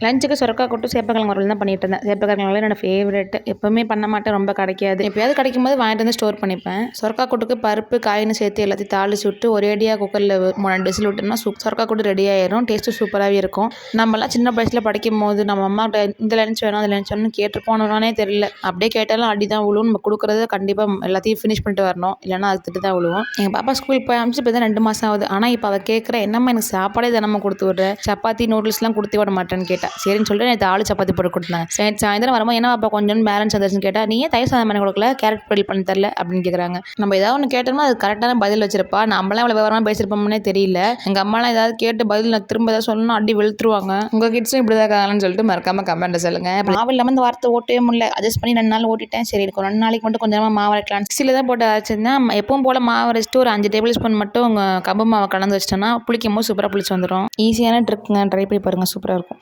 லஞ்சுக்கு சுரக்கா கூட்டு சேப்பக்கிழங்கு வறுவல் தான் பண்ணிட்டு இருந்தேன். சேப்பக்கிழங்கு என்னோட ஃபேவரெட். எப்பவுமே பண்ண மாட்டேன், ரொம்ப கிடைக்காது. எப்பயாவது கிடைக்கும்போது வாங்கிட்டு வந்து ஸ்டோர் பண்ணிப்பேன். சுரக்கா கூட்டுக்கு பருப்பு காயின்னு சேர்த்து எல்லாத்தையும் தாளிச்சு விட்டு ஒரேடியாக குக்கரில் 2 விசில் விட்டோம்னா சுரக்கா கூட்டு ரெடி ஆயிரும். டேஸ்ட்டு சூப்பராகவே இருக்கும். நம்மலாம் சின்ன வயசில் படிக்கும் போது நம்ம அம்மாட்ட இந்த லஞ்ச் வேணும் அந்த லஞ்ச் வேணும்னு கேட்டுருப்போனே தெரியல. அப்படியே கேட்டாலும் அடி தான் விழுவும். நம்ம கொடுக்குறத கண்டிப்பாக எல்லாத்தையும் ஃபினிஷ் பண்ணிட்டு வரணும், இல்லைன்னா அது திட்டு தான் விழுவும். எங்கள் பாப்பா ஸ்கூல் போய் அனுப்பிச்சு இப்போ தான் 2 மாதம் ஆகுது. ஆனால் இப்போ அவள் கேட்குற என்னம்மா எனக்கு சாப்பாடே தினமும் கொடுத்து விட்ற, சப்பாத்தி நூடுல்ஸ்லாம் கொடுத்து விட மாட்டேன்னு கேட்டா. சரின்னு சொல்லிட்டு நேற்று ஆளு சப்பாத்தி போட்டு கொடுத்தாங்க. சரி சாயந்தரம் வரும்போது என்ன அப்போ கொஞ்சம் பேலன்ஸ் வந்துருச்சுன்னு கேட்டால், நீ ஏன் தயிர் சாதம் பண்ணி கொடுக்கல, கேரட் பொரியல் பண்ணி தரல அப்படின்னு கேட்குறாங்க. நம்ம ஏதாவது ஒன்று கேட்டோம்னா அது கரெக்டான பதில் வச்சிருப்பா. நம்மளாம் அவ்வளோ விவரமாக பேசியிருப்போம்னே தெரியல. எங்கள் அம்மாலாம் ஏதாவது கேட்டு பதில் நான் திரும்ப ஏதாவது சொல்லணும் அடி வெளுத்துருவாங்க. உங்கள் கிட்ஸும் இப்படி தான் இருக்காங்கன்னு சொல்லிட்டு மறக்காம கமெண்ட்டை சொல்லுங்க. மாவு இல்லாமல் இந்த வாரத்தை ஓட்டவே முடியல, அட்ஜஸ்ட் பண்ணி 2 நாள் ஓட்டிட்டேன். சரி இருக்கும் 2 நாளைக்கு மட்டும் கொஞ்சமாக மாவு அரைக்கலாம். மிக்ஸியில் தான் போட்டு அரைச்சிருந்தா எப்பவும் போல் மாவு அரைச்சிட்டு ஒரு 5 டேபிள் ஸ்பூன் மட்டும் கம்பு மாவை கலந்து வச்சிட்டோன்னா புளிக்கும் போது சூப்பராக புளிச்சு வந்துடும். ஈஸியான ட்ரிக்குங்க, ட்ரை பண்ணி பாருங்கள், சூப்பராக இருக்கும்.